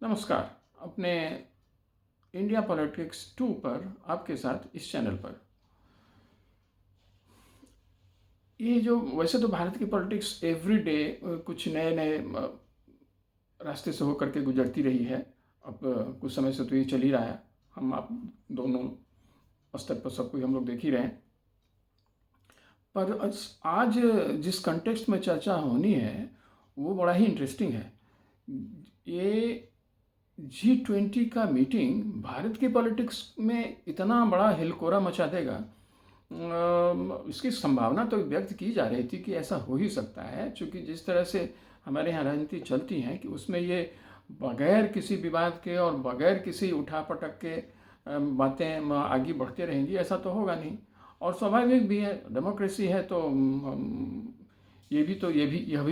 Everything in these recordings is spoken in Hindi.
नमस्कार। अपने इंडिया पॉलिटिक्स 2 पर आपके साथ इस चैनल पर ये जो वैसे तो भारत की पॉलिटिक्स एवरीडे कुछ नए नए रास्ते से होकर के गुजरती रही है। अब कुछ समय से तो ये चल ही रहा है। हम आप दोनों स्तर पर सब कुछ हम लोग देख ही रहे हैं। पर आज जिस कंटेक्स्ट में चर्चा होनी है वो बड़ा ही इंटरेस्टिंग है। ये G20 का मीटिंग भारत की पॉलिटिक्स में इतना बड़ा हिलकोरा मचा देगा, इसकी संभावना तो व्यक्त की जा रही थी कि ऐसा हो ही सकता है, क्योंकि जिस तरह से हमारे यहाँ राजनीति चलती है कि उसमें ये बगैर किसी विवाद के और बगैर किसी उठापटक के बातें आगे बढ़ते रहेंगी, ऐसा तो होगा नहीं। और स्वाभाविक भी है, डेमोक्रेसी है तो यह भी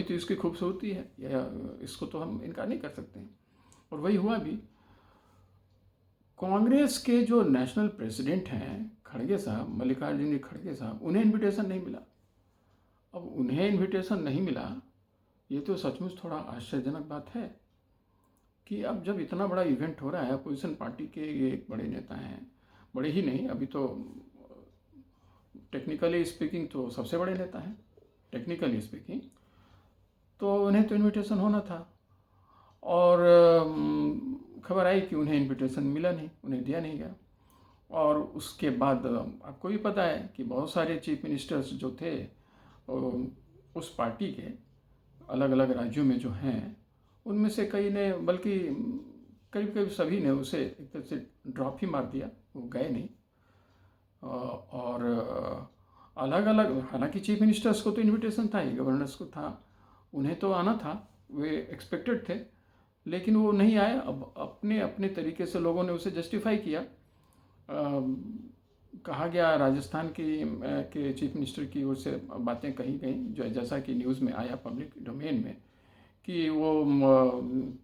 तो इसकी खूबसूरती है। इसको तो हम इनकार नहीं कर सकते हैं। और वही हुआ भी। कांग्रेस के जो नेशनल प्रेसिडेंट हैं खड़गे साहब, मल्लिकार्जुन खड़गे साहब, उन्हें इनविटेशन नहीं मिला। अब उन्हें इनविटेशन नहीं मिला, ये तो सचमुच थोड़ा आश्चर्यजनक बात है कि अब जब इतना बड़ा इवेंट हो रहा है, अपोजिशन पार्टी के ये एक बड़े नेता हैं, बड़े ही नहीं, अभी तो टेक्निकली स्पीकिंग तो सबसे बड़े नेता हैं, टेक्निकली स्पीकिंग, तो उन्हें तो इनविटेशन होना था। और खबर आई कि उन्हें इनविटेशन मिला नहीं, उन्हें दिया नहीं गया। और उसके बाद आपको भी पता है कि बहुत सारे चीफ मिनिस्टर्स जो थे उस पार्टी के अलग अलग राज्यों में जो हैं, उनमें से कई ने, बल्कि करीब करीब सभी ने उसे एक तरह से ड्रॉप ही मार दिया, वो गए नहीं। और अलग अलग, हालांकि चीफ मिनिस्टर्स को तो इनविटेशन था ही, गवर्नर्स को था, उन्हें तो आना था, वे एक्सपेक्टेड थे, लेकिन वो नहीं आए। अब अपने अपने तरीके से लोगों ने उसे जस्टिफाई किया। कहा गया, राजस्थान के चीफ मिनिस्टर की ओर से बातें कही गई, जो जैसा कि न्यूज़ में आया पब्लिक डोमेन में, कि वो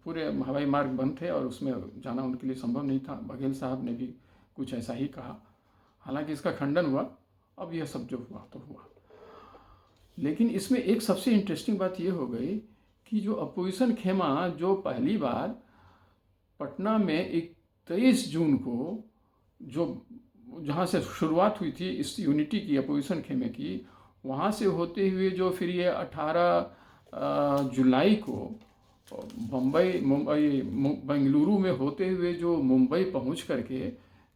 पूरे हवाई मार्ग बंद थे और उसमें जाना उनके लिए संभव नहीं था। बघेल साहब ने भी कुछ ऐसा ही कहा, हालांकि इसका खंडन हुआ। अब यह सब जो हुआ तो हुआ, लेकिन इसमें एक सबसे इंटरेस्टिंग बात यह हो गई कि जो अपोजिशन खेमा जो पहली बार पटना में 23 जून को, जो जहाँ से शुरुआत हुई थी इस यूनिटी की, अपोजिशन खेमे की, वहाँ से होते हुए जो फिर ये 18 जुलाई को मुंबई बेंगलुरु में होते हुए जो मुंबई पहुँच करके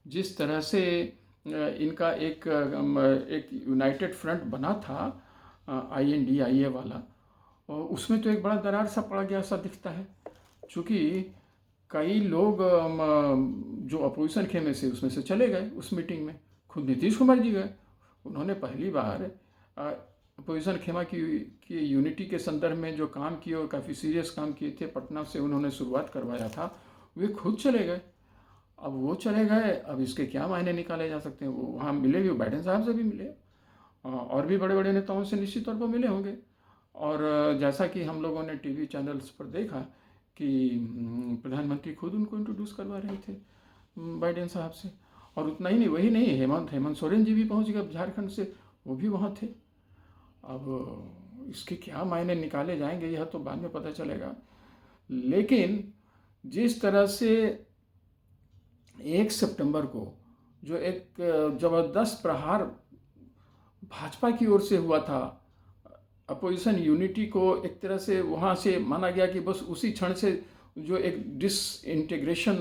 जिस तरह से इनका एक यूनाइटेड फ्रंट बना था, INDIA वाला, उसमें तो एक बड़ा दरार सा पड़ गया सा दिखता है। चूँकि कई लोग जो अपोजिशन खेमे से उसमें से चले गए उस मीटिंग में। खुद नीतीश कुमार जी गए, उन्होंने पहली बार अपोजिशन खेमा की यूनिटी के संदर्भ में जो काम किए और काफ़ी सीरियस काम किए थे, पटना से उन्होंने शुरुआत करवाया था, वे खुद चले गए। अब वो चले गए, अब इसके क्या मायने निकाले जा सकते हैं। वो वहाँ मिले भी, बाइडेन साहब से भी मिले, और भी बड़े बड़े नेताओं से निश्चित तौर पर मिले होंगे। और जैसा कि हम लोगों ने टीवी चैनल्स पर देखा कि प्रधानमंत्री खुद उनको इंट्रोड्यूस करवा रहे थे बाइडेन साहब से। और उतना ही नहीं, वही नहीं, हेमंत सोरेन जी भी पहुंच गए झारखंड से, वो भी वहाँ थे। अब इसके क्या मायने निकाले जाएंगे यह तो बाद में पता चलेगा। लेकिन जिस तरह से 1 सितंबर को जो एक ज़बरदस्त प्रहार भाजपा की ओर से हुआ था, अपोजिशन यूनिटी को एक तरह से वहाँ से माना गया कि बस उसी क्षण से जो एक डिसइंटीग्रेशन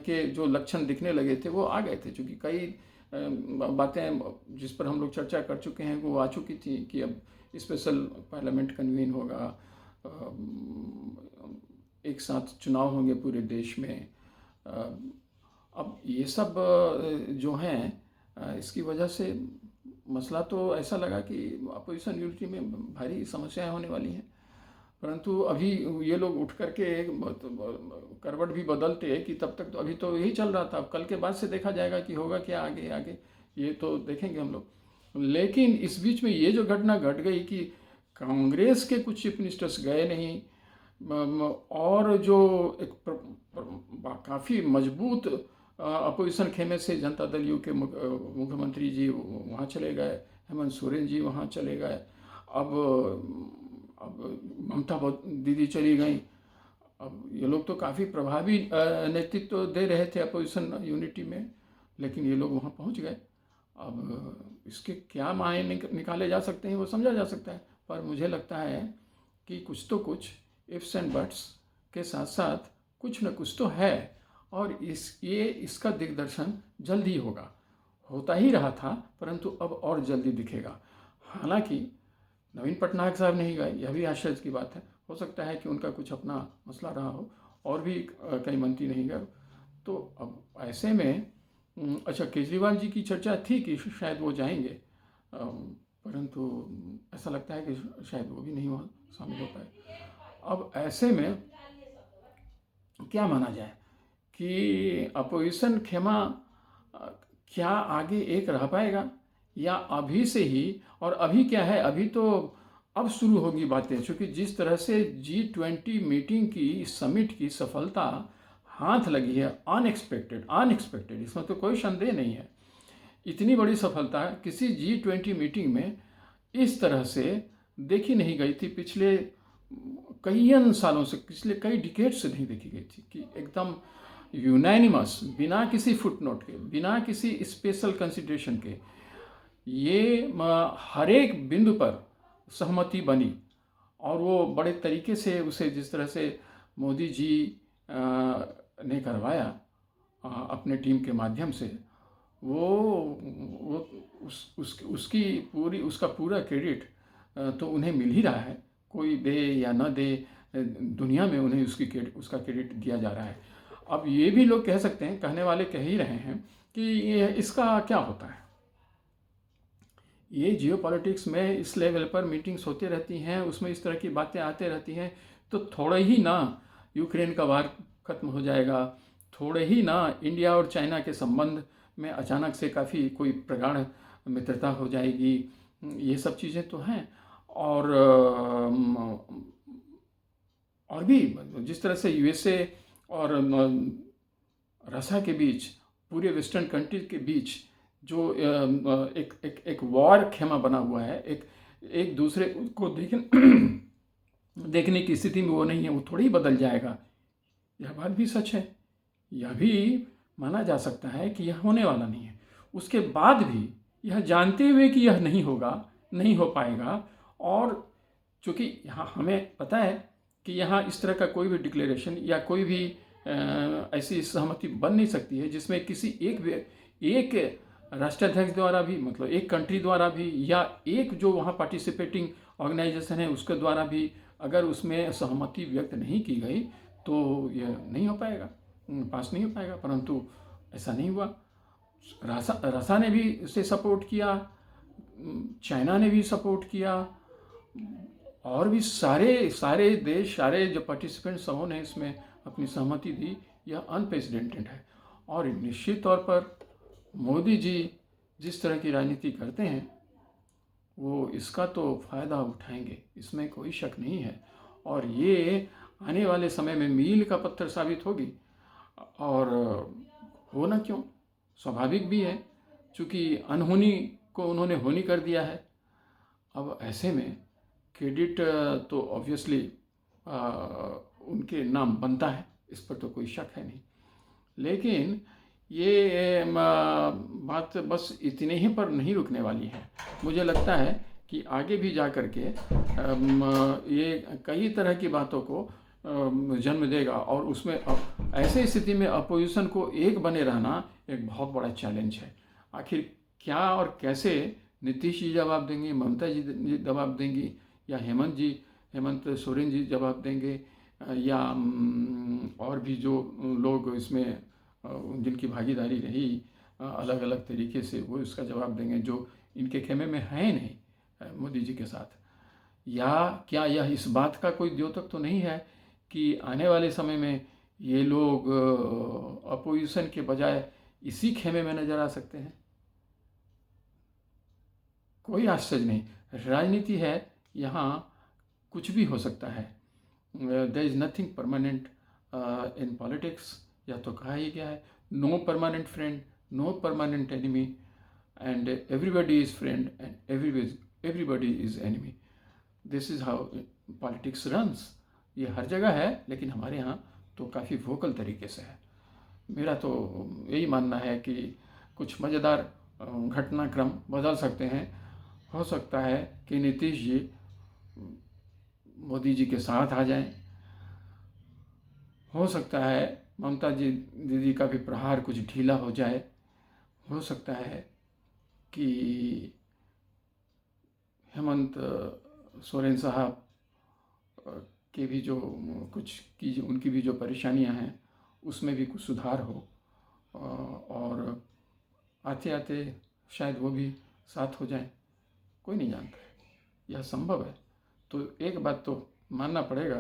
के जो लक्षण दिखने लगे थे वो आ गए थे। क्योंकि कई बातें जिस पर हम लोग चर्चा कर चुके हैं वो आ चुकी थी कि अब स्पेशल पार्लियामेंट कन्वीन होगा, एक साथ चुनाव होंगे पूरे देश में। अब ये सब जो हैं, इसकी वजह से मसला तो ऐसा लगा कि अपोजिशन यूनिटी में भारी समस्याएं होने वाली हैं। परंतु अभी ये लोग उठ करके करवट भी बदलते कि तब तक तो अभी तो यही चल रहा था, अब कल के बाद से देखा जाएगा कि होगा क्या आगे आगे, ये तो देखेंगे हम लोग। लेकिन इस बीच में ये जो घटना घट गई कि कांग्रेस के कुछ चीफ मिनिस्टर्स गए नहीं, और जो एक काफ़ी मजबूत अपोजिशन खेमे से जनता दल यू के मुख्यमंत्री जी वहाँ चले गए, हेमंत सोरेन जी वहाँ चले गए, अब ममता दीदी चली गई। अब ये लोग तो काफ़ी प्रभावी नेतृत्व तो दे रहे थे अपोजिशन यूनिटी में, लेकिन ये लोग वहाँ पहुँच गए। अब इसके क्या मायने निकाले जा सकते हैं वो समझा जा सकता है, पर मुझे लगता है कि कुछ तो कुछ इफ्स एंड बट्स के साथ साथ कुछ न कुछ तो है, और इसका दिग्दर्शन जल्द ही होगा। होता ही रहा था, परंतु अब और जल्दी दिखेगा। हालांकि नवीन पटनायक साहब नहीं गए, यह भी आश्चर्य की बात है। हो सकता है कि उनका कुछ अपना मसला रहा हो, और भी कई मंत्री नहीं गए। तो अब ऐसे में अच्छा, केजरीवाल जी की चर्चा थी कि शायद वो जाएंगे, परंतु ऐसा लगता है कि शायद वो भी नहीं वहाँ शामिल हो पाए। अब ऐसे में क्या माना जाए कि अपोजिशन खेमा क्या आगे एक रह पाएगा, या अभी से ही, और अभी क्या है, अभी तो अब शुरू होगी बातें, क्योंकि जिस तरह से G20 मीटिंग की, समिट की सफलता हाथ लगी है, अनएक्सपेक्टेड, इसमें तो कोई संदेह नहीं है। इतनी बड़ी सफलता किसी G20 मीटिंग में इस तरह से देखी नहीं गई थी, पिछले कई सालों से, पिछले कई डिकेड से नहीं देखी गई थी, कि एकदम यूनानिमस, बिना किसी फुटनोट के, बिना किसी स्पेशल कंसिडरेशन के, ये हर एक बिंदु पर सहमति बनी। और वो बड़े तरीके से उसे, जिस तरह से मोदी जी ने करवाया अपने टीम के माध्यम से, वो उसका पूरा क्रेडिट तो उन्हें मिल ही रहा है, कोई दे या न दे, दुनिया में उन्हें उसका क्रेडिट दिया जा रहा है। अब ये भी लोग कह सकते हैं, कहने वाले कह ही रहे हैं कि इसका क्या होता है। ये जियोपॉलिटिक्स में इस लेवल पर मीटिंग्स होती रहती हैं, उसमें इस तरह की बातें आते रहती हैं, तो थोड़े ही ना यूक्रेन का वार खत्म हो जाएगा, थोड़े ही ना इंडिया और चाइना के संबंध में अचानक से काफ़ी कोई प्रगाढ़ मित्रता हो जाएगी। ये सब चीज़ें तो हैं। और भी जिस तरह से यूएसए और रशिया के बीच, पूरे वेस्टर्न कंट्री के बीच जो एक वॉर खेमा बना हुआ है, एक दूसरे को देखने की स्थिति में वो नहीं है, वो थोड़ी ही बदल जाएगा। यह बात भी सच है, यह भी माना जा सकता है कि यह होने वाला नहीं है। उसके बाद भी यह जानते हुए कि यह नहीं होगा, नहीं हो पाएगा, और चूँकि यहाँ हमें पता है कि यहाँ इस तरह का कोई भी डिक्लेरेशन या कोई भी ऐसी सहमति बन नहीं सकती है जिसमें किसी एक राष्ट्राध्यक्ष द्वारा भी, मतलब एक कंट्री द्वारा भी, या एक जो वहाँ पार्टिसिपेटिंग ऑर्गेनाइजेशन है उसके द्वारा भी अगर उसमें सहमति व्यक्त नहीं की गई तो यह नहीं हो पाएगा, पास नहीं हो पाएगा। परंतु ऐसा नहीं हुआ। रसा ने भी इसे सपोर्ट किया, चाइना ने भी सपोर्ट किया, और भी सारे देश, सारे जो पार्टिसिपेंट सबों ने इसमें अपनी सहमति दी। यह अनप्रेसिडेंटेड है, और निश्चित तौर पर मोदी जी जिस तरह की राजनीति करते हैं वो इसका तो फ़ायदा उठाएंगे, इसमें कोई शक नहीं है। और ये आने वाले समय में मील का पत्थर साबित होगी, और होना क्यों, स्वाभाविक भी है, क्योंकि अनहोनी को उन्होंने होनी कर दिया है। अब ऐसे में क्रेडिट तो ऑब्वियसली उनके नाम बनता है, इस पर तो कोई शक है नहीं। लेकिन ये बात बस इतने ही पर नहीं रुकने वाली है। मुझे लगता है कि आगे भी जा कर के ये कई तरह की बातों को जन्म देगा, और उसमें ऐसे स्थिति में अपोजिशन को एक बने रहना एक बहुत बड़ा चैलेंज है। आखिर क्या और कैसे नीतीश जी जवाब देंगे, ममता जी जवाब देंगी, या हेमंत सोरेन जी जवाब देंगे, या और भी जो लोग इसमें जिनकी भागीदारी रही अलग अलग तरीके से, वो इसका जवाब देंगे, जो इनके खेमे में है नहीं मोदी जी के साथ। या क्या यह इस बात का कोई द्योतक तो नहीं है कि आने वाले समय में ये लोग अपोजिशन के बजाय इसी खेमे में नजर आ सकते हैं। कोई आश्चर्य नहीं, राजनीति है, यहाँ कुछ भी हो सकता है। There is nothing permanent in politics, या तो कहा ही गया है, no permanent friend, no permanent enemy, and everybody is friend and everybody is enemy. This is how politics runs. ये हर जगह है, लेकिन हमारे यहाँ तो काफ़ी वोकल तरीके से है। मेरा तो यही मानना है कि कुछ मज़ेदार घटनाक्रम बदल सकते हैं। हो सकता है कि नीतीश जी मोदी जी के साथ आ जाएं। हो सकता है ममता जी दीदी का भी प्रहार कुछ ढीला हो जाए। हो सकता है कि हेमंत सोरेन साहब के भी जो कुछ की उनकी भी जो परेशानियां हैं उसमें भी कुछ सुधार हो, और आते आते शायद वो भी साथ हो जाएं। कोई नहीं जानता है, यह संभव है। तो एक बात तो मानना पड़ेगा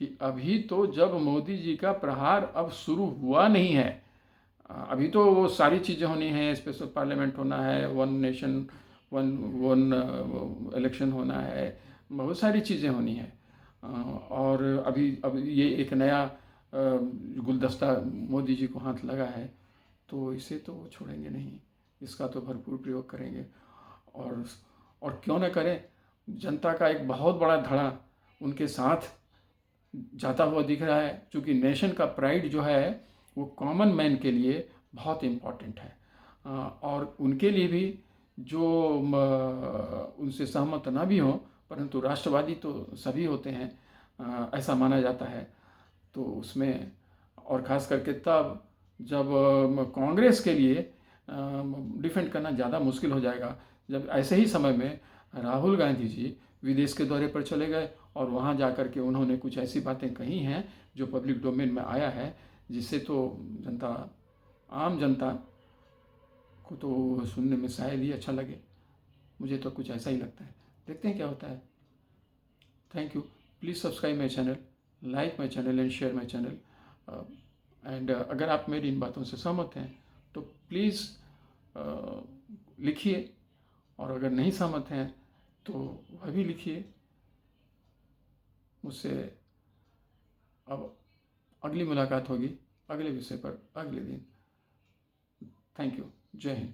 कि अभी तो जब मोदी जी का प्रहार अब शुरू हुआ नहीं है, अभी तो वो सारी चीज़ें होनी है, स्पेशल पार्लियामेंट होना है, one nation one one election होना है, बहुत सारी चीज़ें होनी है। और अब ये एक नया गुलदस्ता मोदी जी को हाथ लगा है, तो इसे तो वो छोड़ेंगे नहीं, इसका तो भरपूर प्रयोग करेंगे। और और क्यों न करें, जनता का एक बहुत बड़ा धड़ा उनके साथ जाता हुआ दिख रहा है, क्योंकि नेशन का प्राइड जो है वो कॉमन मैन के लिए बहुत इम्पॉर्टेंट है। और उनके लिए भी जो उनसे सहमत ना भी हो, परंतु राष्ट्रवादी तो सभी होते हैं, ऐसा माना जाता है। तो उसमें और ख़ास करके तब जब कांग्रेस के लिए डिफेंड करना ज़्यादा मुश्किल हो जाएगा, जब ऐसे ही समय में राहुल गांधी जी विदेश के दौरे पर चले गए और वहाँ जा कर के उन्होंने कुछ ऐसी बातें कही हैं जो पब्लिक डोमेन में आया है, जिससे तो आम जनता को तो सुनने में शायद ही अच्छा लगे। मुझे तो कुछ ऐसा ही लगता है। देखते हैं क्या होता है। Thank you. Please subscribe my channel, like my channel and share my channel. And अगर आप मेरी इन बातों से सहमत हैं तो प्लीज़ लिखिए, और अगर नहीं सहमत हैं तो वह भी लिखिए। मुझसे अब अगली मुलाकात होगी अगले विषय पर अगले दिन। Thank you. जय हिंद।